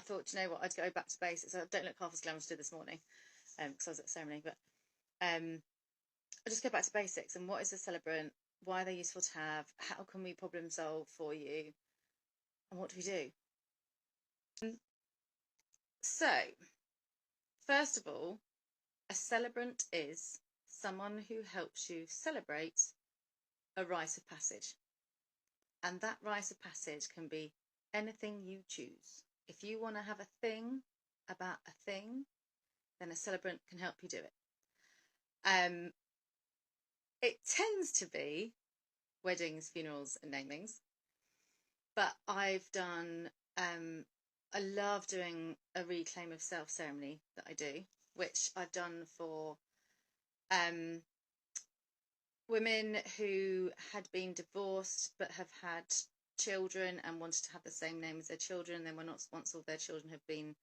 thought, you know what, I'd go back to basics. I don't look half as glamorous as I did this morning because I was at the ceremony, but I'll just go back to basics. And what is a celebrant? Why are they useful to have? How can we problem solve for you? And what do we do? So, first of all, a celebrant is someone who helps you celebrate a rite of passage. And that rite of passage can be anything you choose. If you want to have a thing about a thing, then a celebrant can help you do it. It tends to be weddings, funerals, and namings. But I've done, I love doing a reclaim of self ceremony that I do, which I've done for women who had been divorced but have had children and wanted to have the same name as their children. Then once all their children have been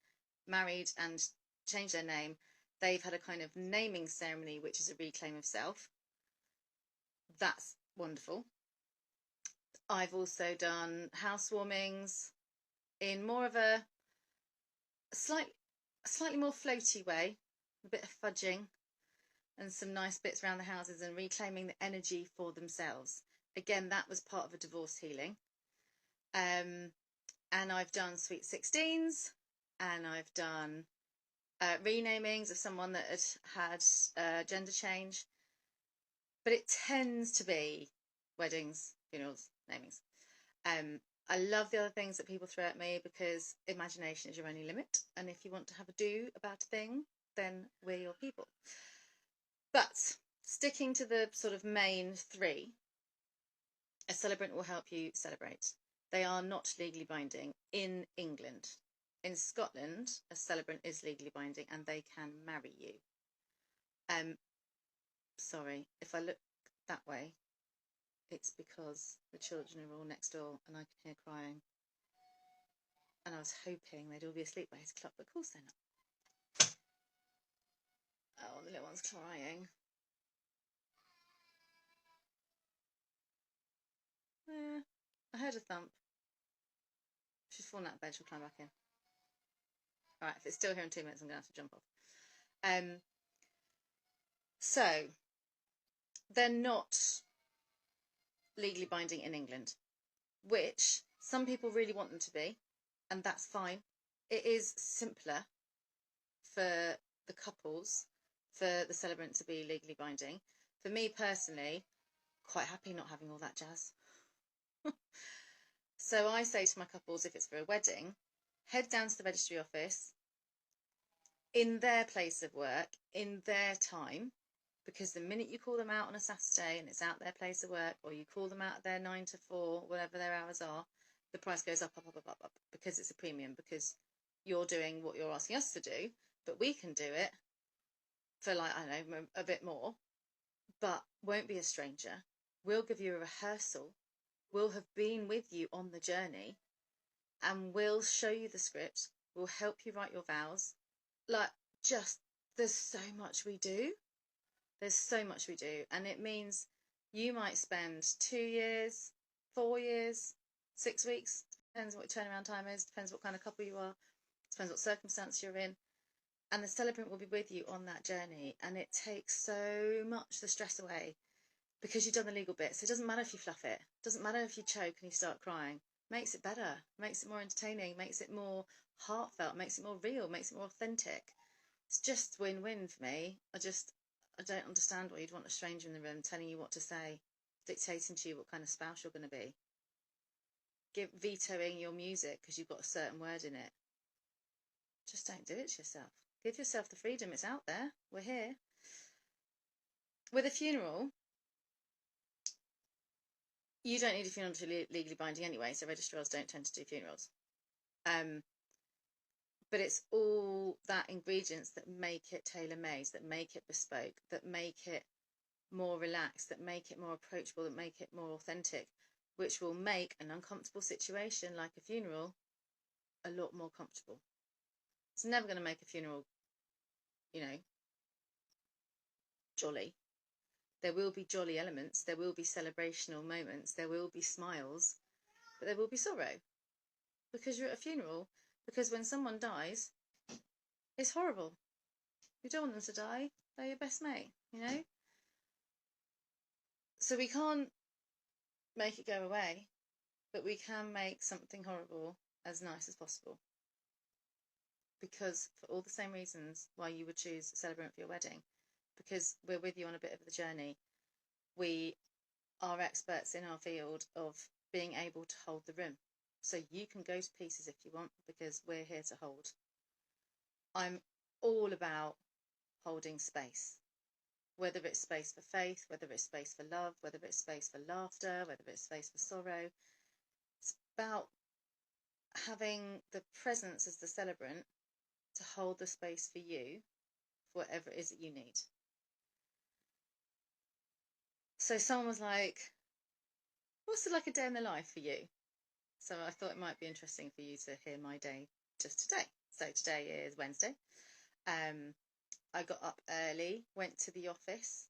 married and changed their name, they've had a kind of naming ceremony, which is a reclaim of self. That's wonderful. I've also done housewarmings in more of a slightly more floaty way, a bit of fudging and some nice bits around the houses and reclaiming the energy for themselves. Again, that was part of a divorce healing. And I've done sweet 16s, and I've done renamings of someone that had gender change. But it tends to be weddings, funerals, namings. I love the other things that people throw at me because imagination is your only limit. And if you want to have a do about a thing, then we're your people. But sticking to the sort of main three, a celebrant will help you celebrate. They are not legally binding in England. In Scotland, a celebrant is legally binding and they can marry you. Sorry, if I look that way, it's because the children are all next door and I can hear crying. And I was hoping they'd all be asleep by 8 o'clock, but of course they're not. Oh, the little one's crying. Yeah, I heard a thump. She's fallen out of bed, she'll climb back in. Alright, if it's still here in 2 minutes, I'm going to have to jump off. So, they're not legally binding in England, which some people really want them to be, and that's fine. It is simpler for the couples for the celebrant to be legally binding. For me personally, quite happy not having all that jazz. So I say to my couples, if it's for a wedding, head down to the registry office in their place of work, in their time, because the minute you call them out on a Saturday and it's out their place of work, or you call them out at their 9 to 4, whatever their hours are, the price goes up, because it's a premium, because you're doing what you're asking us to do, but we can do it for, like, I don't know, a bit more, but won't be a stranger. We'll give you a rehearsal. We'll have been with you on the journey, and we'll show you the script. We'll help you write your vows. Like, just, there's so much we do. There's so much we do. And it means you might spend 2 years, 4 years, 6 weeks, depends what your turnaround time is, depends what kind of couple you are, depends what circumstance you're in. And the celebrant will be with you on that journey. And it takes so much the stress away because you've done the legal bits. It doesn't matter if you fluff it. It doesn't matter if you choke and you start crying. Makes it better, makes it more entertaining, makes it more heartfelt, makes it more real, makes it more authentic. It's just win-win for me. I don't understand why you'd want a stranger in the room telling you what to say, dictating to you what kind of spouse you're going to be, vetoing your music because you've got a certain word in it. Just don't do it to yourself. Give yourself the freedom. It's out there. We're here. With a funeral, you don't need a funeral to be legally binding anyway, so registrars don't tend to do funerals. But it's all that ingredients that make it tailor-made, that make it bespoke, that make it more relaxed, that make it more approachable, that make it more authentic, which will make an uncomfortable situation like a funeral a lot more comfortable. It's never going to make a funeral, jolly. There will be jolly elements, there will be celebrational moments, there will be smiles, but there will be sorrow. Because you're at a funeral, Because when someone dies, it's horrible. You don't want them to die. They're your best mate, you know? So we can't make it go away, but we can make something horrible as nice as possible. Because for all the same reasons why you would choose Celebrant for your wedding, because we're with you on a bit of the journey. We are experts in our field of being able to hold the room. So you can go to pieces if you want, because we're here to hold. I'm all about holding space, whether it's space for faith, whether it's space for love, whether it's space for laughter, whether it's space for sorrow. It's about having the presence as the celebrant to hold the space for you, for whatever it is that you need. So someone was like, what's it like a day in the life for you? So I thought it might be interesting for you to hear my day just today. So today is Wednesday. I got up early, went to the office,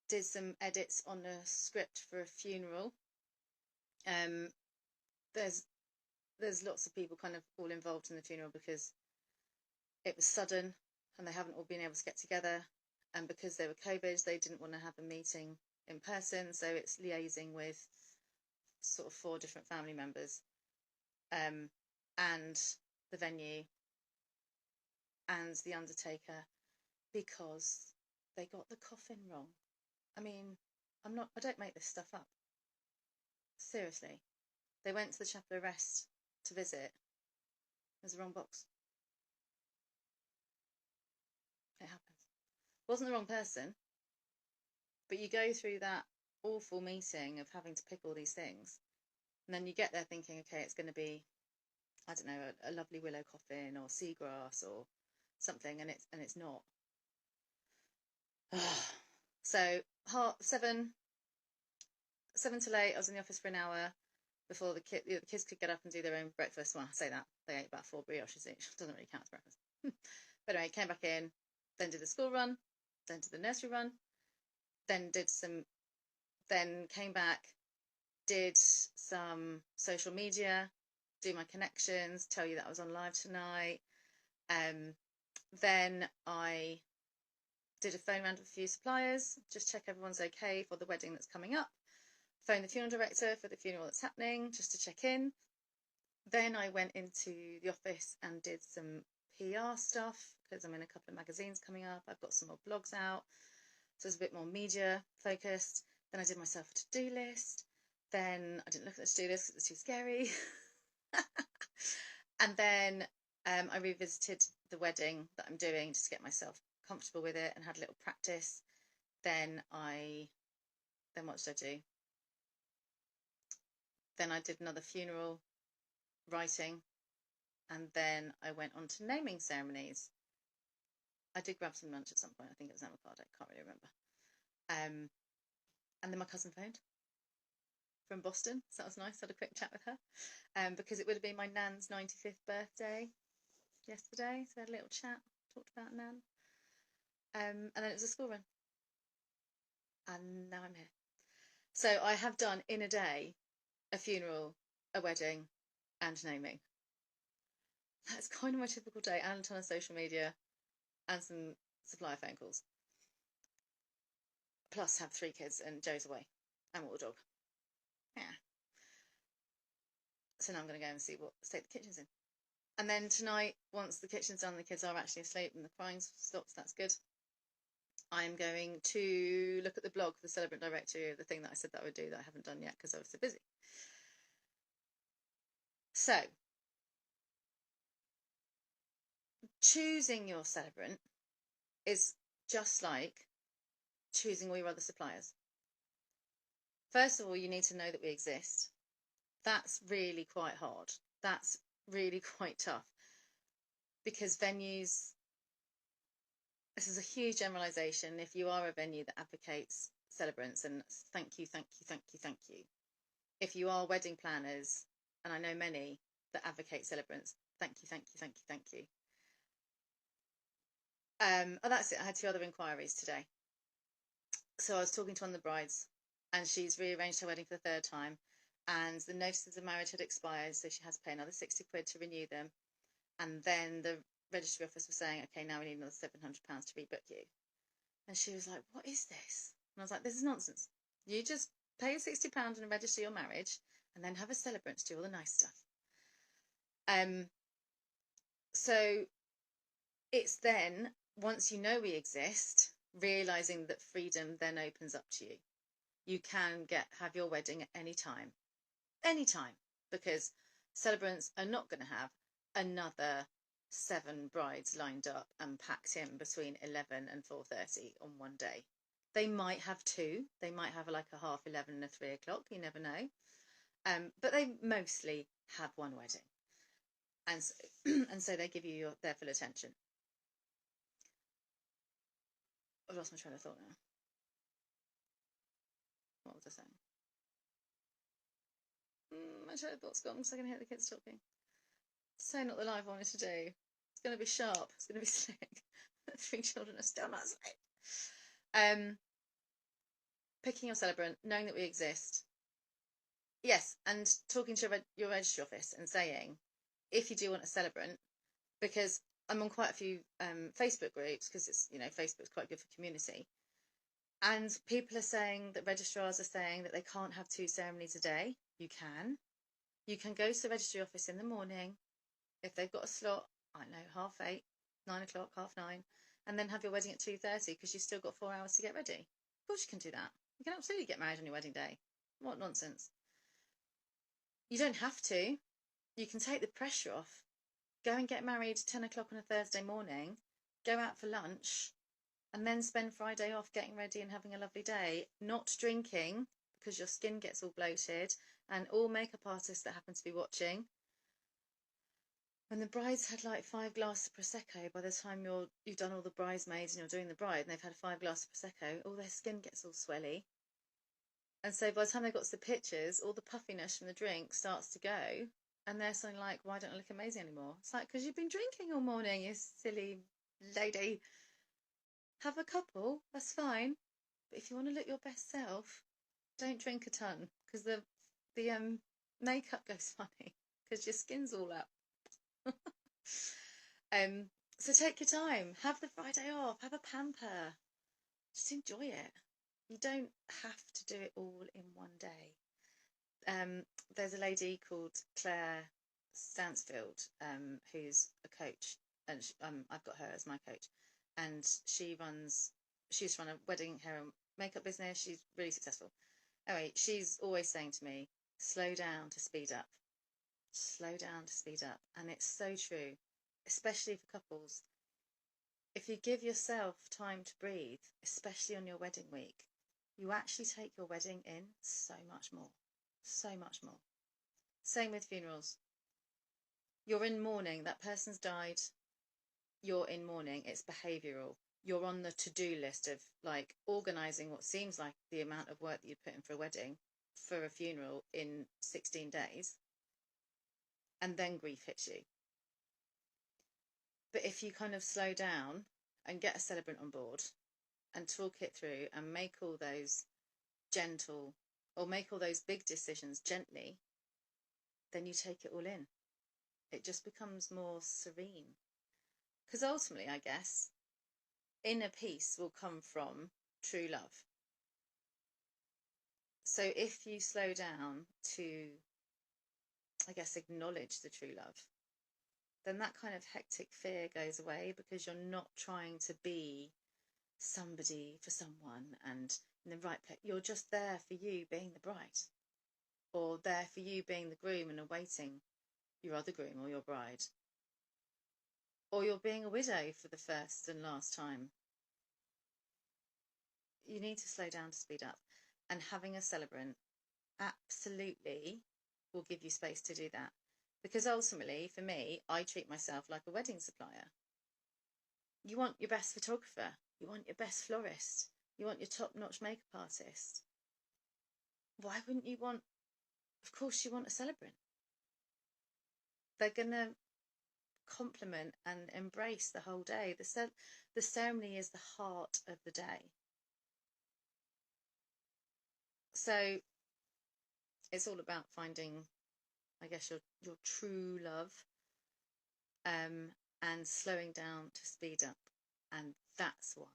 did some edits on a script for a funeral. There's lots of people kind of all involved in the funeral because it was sudden and they haven't all been able to get together, and because they were COVID, they didn't want to have a meeting in person, so it's liaising with sort of 4 different family members, and the venue and the undertaker, because they got the coffin wrong. I mean, I don't make this stuff up. Seriously. They went to the chapel of rest to visit. It was the wrong box. It happens. It wasn't the wrong person, but you go through that awful meeting of having to pick all these things, and then you get there thinking, okay, it's going to be, I don't know, a lovely willow coffin or seagrass or something, and it's not. So 7 till 8, I was in the office for an hour before the kids could get up and do their own breakfast. Well, I say that, they ate about 4 brioches each. Doesn't really count as breakfast. But anyway, came back in, then did the school run, then did the nursery run, then came back, did some social media, do my connections, tell you that I was on live tonight. Then I did a phone round with a few suppliers, just check everyone's okay for the wedding that's coming up. Phoned the funeral director for the funeral that's happening, just to check in. Then I went into the office and did some PR stuff, because I'm in a couple of magazines coming up. I've got some more blogs out, so it's a bit more media focused. Then I did myself a to-do list. Then I didn't look at the to-do list because it was too scary. And then I revisited the wedding that I'm doing just to get myself comfortable with it and had a little practice. Then what did I do? Then I did another funeral writing, and then I went on to naming ceremonies. I did grab some lunch at some point. I think it was avocado. Can't really remember. And then my cousin phoned from Boston, so that was nice. I had a quick chat with her, because it would have been my nan's 95th birthday yesterday, so we had a little chat, talked about nan, and then it was a school run, and now I'm here. So I have done in a day a funeral, a wedding, and naming. That's kind of my typical day, and a ton of social media and some supplier phone calls. Plus have 3 kids and Joe's away and walk the dog. Yeah. So now I'm going to go and see what state the kitchen's in. And then tonight, once the kitchen's done, the kids are actually asleep and the crying stops, that's good. I'm going to look at the blog, the Celebrant directory of the thing that I said that I would do that I haven't done yet because I was so busy. So, choosing your celebrant is just like choosing all your other suppliers. First of all, you need to know that we exist. That's really quite hard. That's really quite tough, because venues, this is a huge generalisation. If you are a venue that advocates celebrants, and thank you. If you are wedding planners, and I know many that advocate celebrants, thank you. Oh, that's it. I had 2 other inquiries today. So I was talking to one of the brides, and she's rearranged her wedding for the 3rd time, and the notices of marriage had expired, so she had to pay another 60 quid to renew them. And then the registry office was saying, okay, now we need another £700 to rebook you. And she was like, what is this? And I was like, this is nonsense. You just pay £60 and register your marriage, and then have a celebrant to do all the nice stuff. So it's then, once you know we exist, realising that freedom then opens up to you. You can have your wedding at any time, because celebrants are not going to have another 7 brides lined up and packed in between 11 and 4:30 on one day. They might have 2. They might have like a 11:30 and a 3 o'clock. You never know. But they mostly have one wedding, and so they give you their full attention. I've lost my train of thought now. What was I saying? My train of thought's gone because I can hear the kids talking. So not the live I wanted to do. It's going to be sharp. It's going to be slick. 3 children are still not asleep. Picking your celebrant, knowing that we exist. Yes, and talking to your registry office and saying, if you do want a celebrant, because I'm on quite a few Facebook groups, because it's, Facebook's quite good for community. And people are saying that registrars are saying that they can't have 2 ceremonies a day. You can. You can go to the registry office in the morning, if they've got a slot, I don't know, 8:30, 9 o'clock, 9:30, and then have your wedding at 2:30 because you've still got 4 hours to get ready. Of course you can do that. You can absolutely get married on your wedding day. What nonsense. You don't have to. You can take the pressure off. Go and get married 10 o'clock on a Thursday morning, go out for lunch, and then spend Friday off getting ready and having a lovely day, not drinking because your skin gets all bloated, and all makeup artists that happen to be watching, when the brides had like 5 glasses of Prosecco, by the time you've done all the bridesmaids and you're doing the bride and they've had 5 glasses of Prosecco, all their skin gets all swelly. And so by the time they got to the pictures, all the puffiness from the drink starts to go, and they're saying like, why don't I look amazing anymore? It's like, because you've been drinking all morning, you silly lady. Have a couple, that's fine. But if you want to look your best self, don't drink a ton, because the makeup goes funny, because your skin's all up. So take your time, have the Friday off, have a pamper, just enjoy it. You don't have to do it all in one day. There's a lady called Claire Stansfield, who's a coach, and I've got her as my coach, and she used to run a wedding hair and makeup business. She's really successful. Anyway, she's always saying to me, slow down to speed up. Slow down to speed up. And it's so true, especially for couples. If you give yourself time to breathe, especially on your wedding week, you actually take your wedding in so much more. So much more. Same with funerals. You're in mourning, that person's died, you're in mourning, it's behavioural. You're on the to-do list of like organising what seems like the amount of work that you'd put in for a wedding, for a funeral in 16 days, and then grief hits you. But if you kind of slow down and get a celebrant on board and talk it through and make all those gentle, or make all those big decisions gently, then you take it all in. It just becomes more serene. Because ultimately, I guess, inner peace will come from true love. So if you slow down to, I guess, acknowledge the true love, then that kind of hectic fear goes away, because you're not trying to be somebody for someone and in the right place. You're just there for you being the bride, or there for you being the groom and awaiting your other groom or your bride, or you're being a widow for the first and last time. You need to slow down to speed up, and having a celebrant absolutely will give you space to do that. Because ultimately, for me, I treat myself like a wedding supplier. You want your best photographer, you want your best florist, you want your top-notch makeup artist. Why wouldn't you want, of course you want a celebrant. They're going to complement and embrace the whole day. The ceremony is the heart of the day. So it's all about finding, I guess, your true love, and slowing down to speed up. And that's why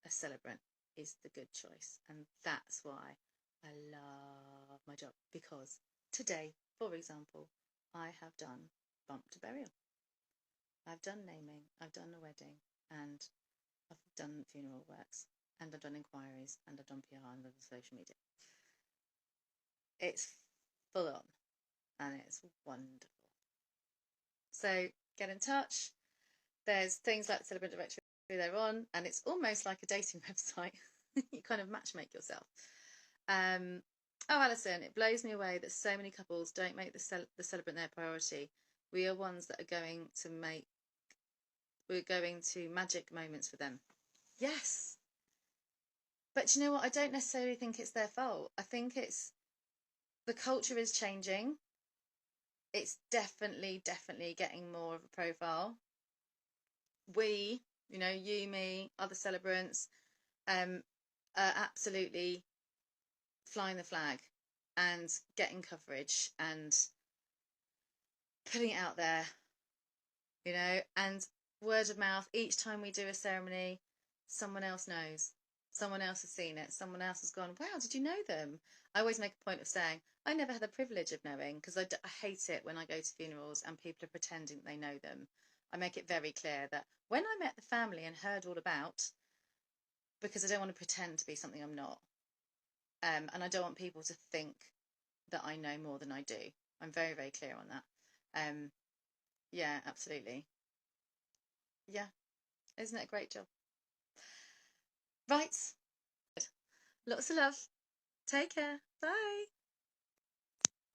a celebrant is the good choice. And that's why I love my job, because today, for example, I have done bump to burial. I've done naming, I've done a wedding, and I've done funeral works, and I've done inquiries, and I've done PR and social media. It's full on, and it's wonderful. So get in touch. There's things like the Celebrant directory they're on, and it's almost like a dating website. You kind of matchmake yourself. Oh, Alison, it blows me away that so many couples don't make the celebrant their priority. We are ones that are going to we're going to magic moments for them. Yes. But you know what? I don't necessarily think it's their fault. I think it's the culture is changing. It's definitely getting more of a profile. We, you, me, other celebrants, are absolutely flying the flag and getting coverage and putting it out there, and word of mouth. Each time we do a ceremony, someone else knows, someone else has seen it, someone else has gone, wow, did you know them? I always make a point of saying I never had the privilege of knowing, because I hate it when I go to funerals and people are pretending they know them. I make it very clear that when I met the family and heard all about, because I don't want to pretend to be something I'm not, and I don't want people to think that I know more than I do. I'm very clear on that. Yeah, absolutely. Yeah, isn't it a great job? Right, lots of love. Take care. Bye.